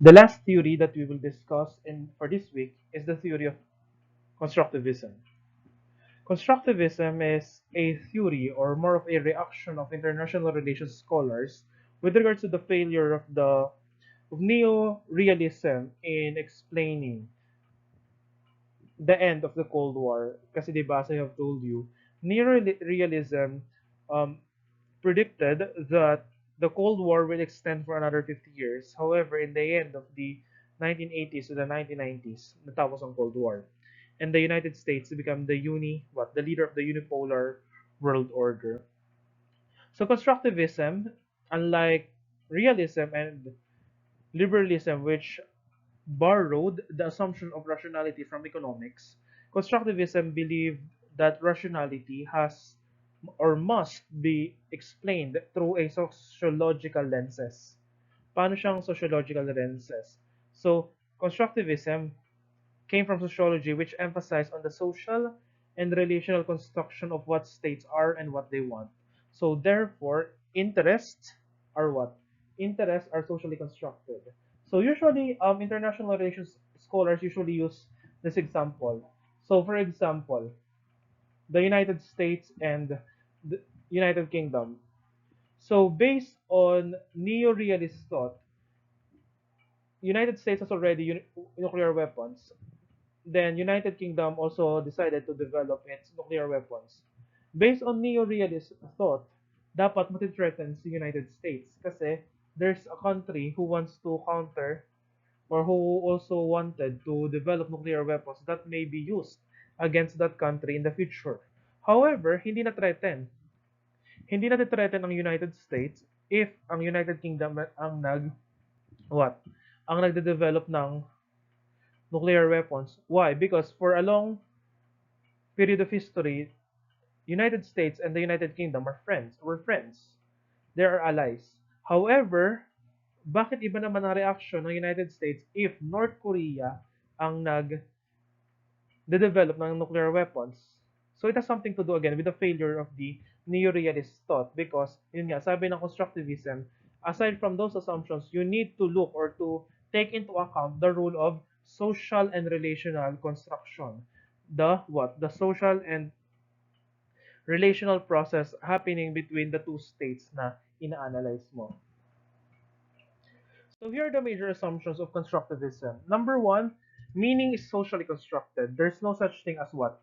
The last theory that we will discuss for this week is the theory of constructivism. Constructivism is a theory or more of a reaction of international relations scholars with regards to the failure of neo-realism in explaining the end of the Cold War. Kasi diba, as I have told you, neo-realism um, predicted that the Cold War will extend for another 50 years. However, in the end of the 1980s to the 1990s, natapos ang Cold War. And the United States became the leader of the unipolar world order. So constructivism, unlike realism and liberalism, which borrowed the assumption of rationality from economics, constructivism believed that rationality has or must be explained through a sociological lenses. Paano siyang sociological lenses? So, constructivism came from sociology, which emphasized on the social and relational construction of what states are and what they want. So therefore, interests are what? Interests are socially constructed. So usually, international relations scholars usually use this example. So for example, the United States and the United Kingdom. So based on neo-realist thought, United States has already nuclear weapons. Then United Kingdom also decided to develop its nuclear weapons. Based on neo-realist thought, dapat matithreaten si United States kasi there's a country who wants to counter or who also wanted to develop nuclear weapons that may be used against that country in the future. However, hindi na threaten. Hindi na threaten ang United States if ang United Kingdom ang what? Ang nagde-develop ng nuclear weapons. Why? Because for a long period of history, United States and the United Kingdom are friends. Were friends. They are allies. However, bakit iba naman ang reaction ng United States if North Korea ang nag-develop ng nuclear weapons? So it has something to do again with the failure of the neo-realist thought because, yun nga, sabi ng constructivism, aside from those assumptions, you need to look or to take into account the role of social and relational construction. The what? The social and relational process happening between the two states na ina-analyze mo. So here are the major assumptions of constructivism. Number one, meaning is socially constructed. There's no such thing as what?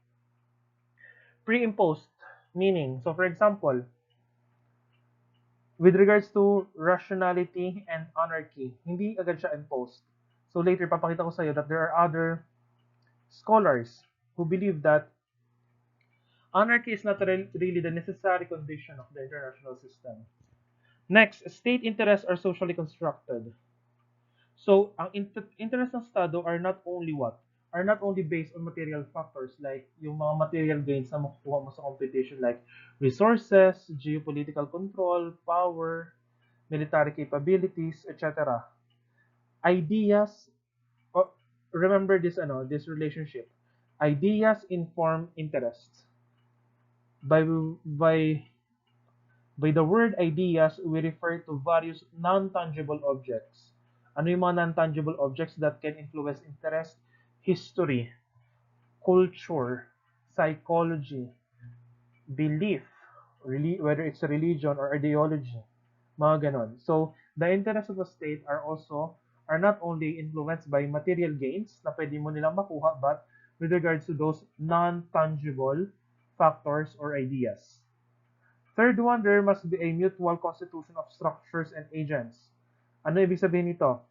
Pre-imposed meaning. So for example, with regards to rationality and anarchy, hindi agad siya imposed. So later, papakita ko sa iyo that there are other scholars who believe that anarchy is not really the necessary condition of the international system. Next, state interests are socially constructed. So, ang interest ng Estado are not only what? Are not only based on material factors like yung mga material gains na makukuha mo sa competition like resources, geopolitical control, power, military capabilities, etc. Ideas, oh, remember this relationship. Ideas inform interests. By by By the word ideas, we refer to various non-tangible objects. Ano yung mga non-tangible objects that can influence interest? History, culture, psychology, belief, whether it's a religion or ideology, mga ganon. So, the interests of a state are not only influenced by material gains na pwede mo nilang makuha, but with regards to those non-tangible factors or ideas. Third one, there must be a mutual constitution of structures and agents. Ano ibig sabihin nito?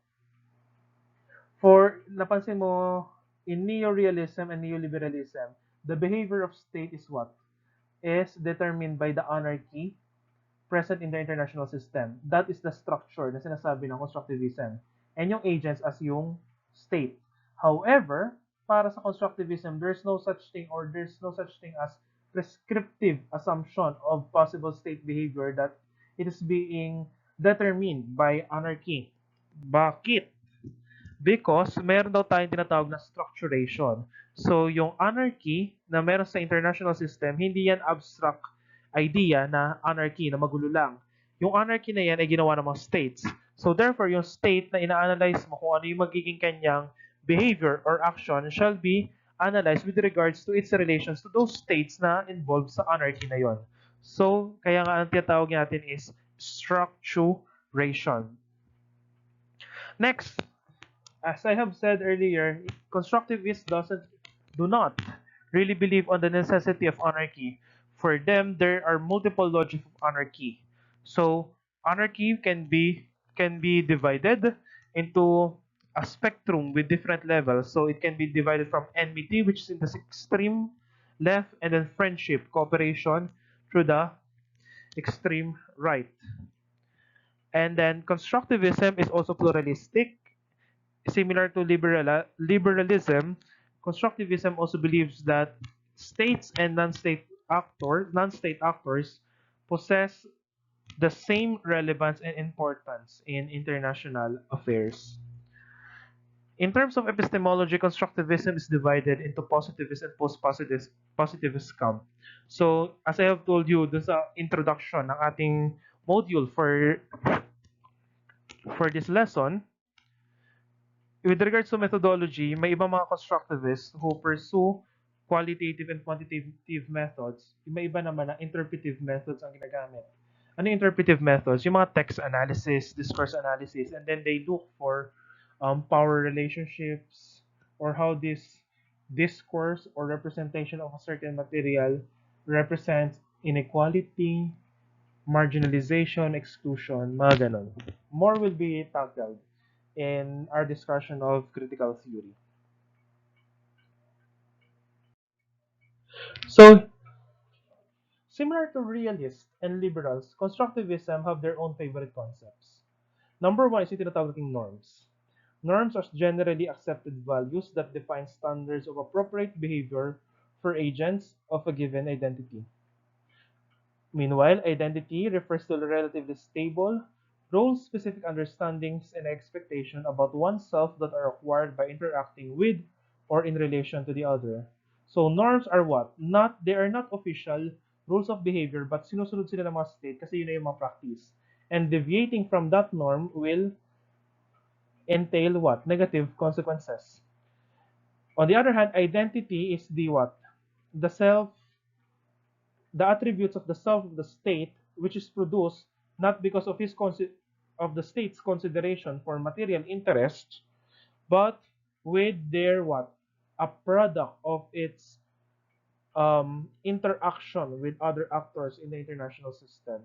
For, napansin mo, in neo-realism and neoliberalism, the behavior of state is what? Is determined by the anarchy present in the international system. That is the structure na sinasabi ng constructivism. And yung agents as yung state. However, para sa constructivism, there's no such thing as prescriptive assumption of possible state behavior that it is being determined by anarchy. Bakit? Because meron daw tayong tinatawag na structuration. So, yung anarchy na meron sa international system, hindi yan abstract idea na anarchy, na magulo lang. Yung anarchy na yan ay ginawa ng mga states. So therefore, yung state na ina-analyze mo kung ano yung magiging kanyang behavior or action shall be analyzed with regards to its relations to those states na involved sa anarchy na yon. So, kaya nga ang tinatawag natin is structuration. Next, as I have said earlier, constructivists do not really believe on the necessity of anarchy. For them, there are multiple logics of anarchy. So anarchy can be divided into a spectrum with different levels. So it can be divided from enmity, which is in the extreme left, and then friendship, cooperation through the extreme right. And then constructivism is also pluralistic. Similar to liberalism, constructivism also believes that states and non-state actors possess the same relevance and importance in international affairs. In terms of epistemology, constructivism is divided into positivist and post-positivist camp. So, as I have told you, dun sa introduction ng ating module for this lesson, with regards to methodology, may ibang mga constructivists who pursue qualitative and quantitative methods. May iba naman na interpretive methods ang ginagamit. Ano yung interpretive methods? Yung mga text analysis, discourse analysis, and then they look for power relationships or how this discourse or representation of a certain material represents inequality, marginalization, exclusion, mga ganon. More will be tackled in our discussion of critical theory. So, similar to realists and liberals, constructivism have their own favorite concepts. Number one is yung tinatawag nating norms. Norms are generally accepted values that define standards of appropriate behavior for agents of a given identity. Meanwhile, identity refers to relatively stable, role-specific understandings and expectations about oneself that are acquired by interacting with or in relation to the other. So norms are what? They are not official rules of behavior but sinusunod sila ng mga state kasi yun na yung mga practice. And deviating from that norm will entail what? Negative consequences. On the other hand, identity is the what? The self the attributes of the self of the state, which is produced not because of of the state's consideration for material interests, but with their what? A product of its interaction with other actors in the international system.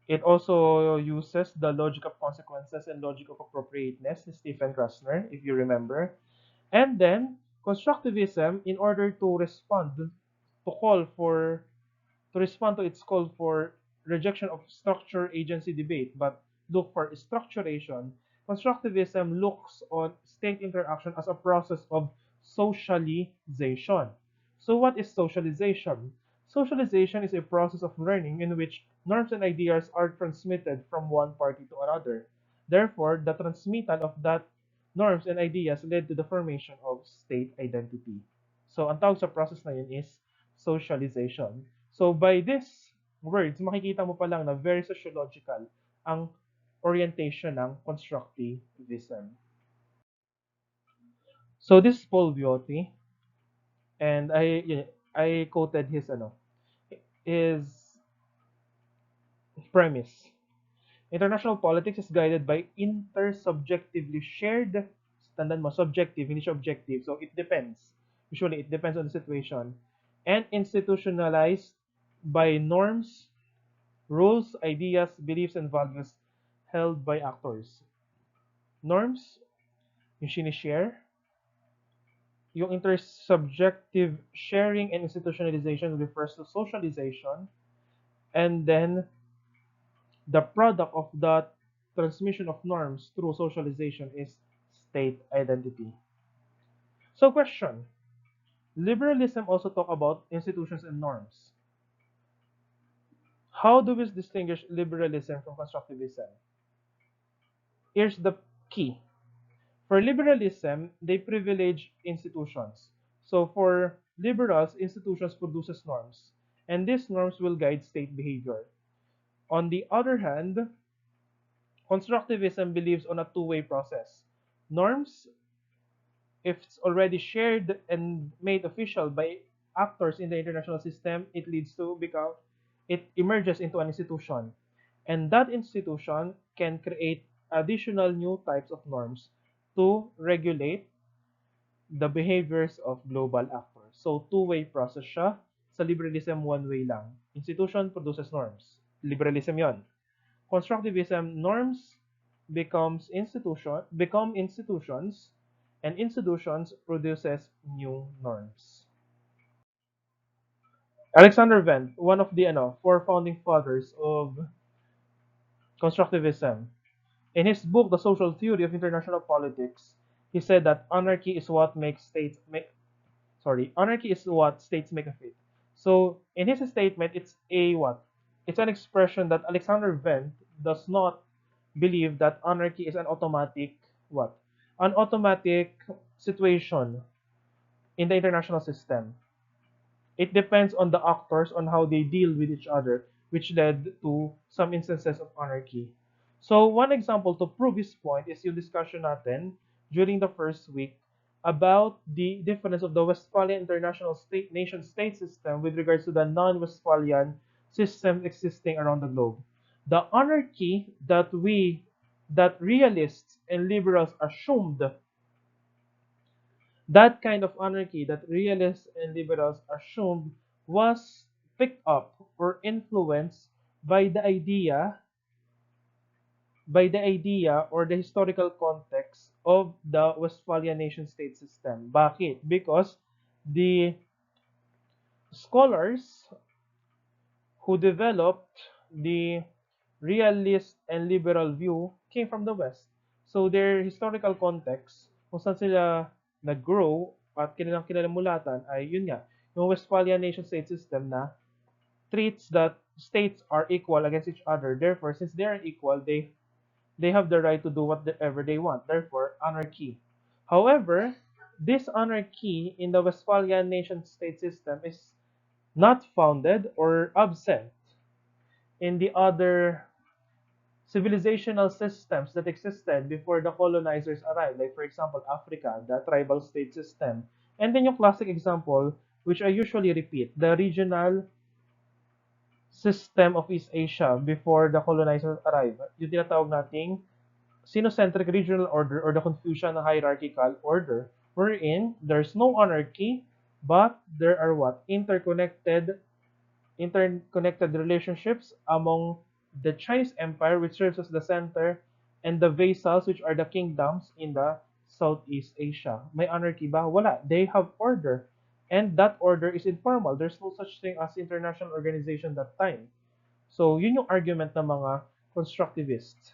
It also uses the logic of consequences and logic of appropriateness, Stephen Krasner, if you remember. And then, constructivism, in order to call for to respond to its call for rejection of structure agency debate, but look for structuration, constructivism looks on state interaction as a process of socialization. So what is socialization? Socialization is a process of learning in which norms and ideas are transmitted from one party to another. Therefore, the transmittal of that norms and ideas led to the formation of state identity. So, ang tawag sa process na yun is socialization. So by these words, makikita mo pa lang na very sociological ang orientation ng constructivism. So this is Paul Viotti, and I quoted his premise. International politics is guided by intersubjectively shared, tandaan mo, subjective, hindi siya objective. So it depends. Usually it depends on the situation. And institutionalized by norms, rules, ideas, beliefs, and values held by actors. Norms, yung sinishare. Yung intersubjective sharing and institutionalization refers to socialization. And then, the product of that transmission of norms through socialization is state identity. So question, liberalism also talk about institutions and norms. How do we distinguish liberalism from constructivism? Here's the key. For liberalism, they privilege institutions. So for liberals, institutions produces norms, and these norms will guide state behavior. On the other hand, Constructivism believes on a two-way process. Norms, if it's already shared and made official by actors in the international system, it leads to become, it emerges into an institution. And that institution can create additional new types of norms to regulate the behaviors of global actors. So, two-way process siya. Sa liberalism, one-way lang. Institution produces norms. Liberalism yon. Constructivism, norms become institutions, and institutions produces new norms. Alexander Wendt, one of the four founding fathers of constructivism, in his book The Social Theory of International Politics, he said that anarchy is what states make of it. So in his statement, it's a what? It's an expression that Alexander Wendt does not believe that anarchy is an automatic what? An automatic situation in the international system. It depends on the actors on how they deal with each other, which led to some instances of anarchy. So one example to prove his point is yung discussion natin during the first week about the difference of the Westphalian international state nation state system with regards to the non-Westphalian system existing around the globe. The anarchy that realists and liberals assumed, that kind of anarchy that realists and liberals assumed, was picked up or influenced by the idea or the historical context of the Westphalian nation-state system. Bakit? Because the scholars who developed the realist and liberal view came from the West. So their historical context, kung saan sila nag-grow at kanilang kinalamulatan ay yun nga, yung Westphalian nation-state system na treats that states are equal against each other. Therefore, since they are equal, they have the right to do whatever they want. Therefore, anarchy. However, this anarchy in the Westphalian nation-state system is not founded or absent in the other civilizational systems that existed before the colonizers arrived, like for example, Africa, the tribal state system. And then yung classic example, which I usually repeat, the regional system of East Asia before the colonizers arrived. Yung tinatawag nating Sinocentric regional order or the Confucian hierarchical order, wherein there's no anarchy, but there are what? Interconnected relationships among the Chinese Empire, which serves as the center, and the vassals, which are the kingdoms in the Southeast Asia. May anarchy ba? Wala. They have order. And that order is informal. There's no such thing as international organization that time. So, yun yung argument ng mga constructivists.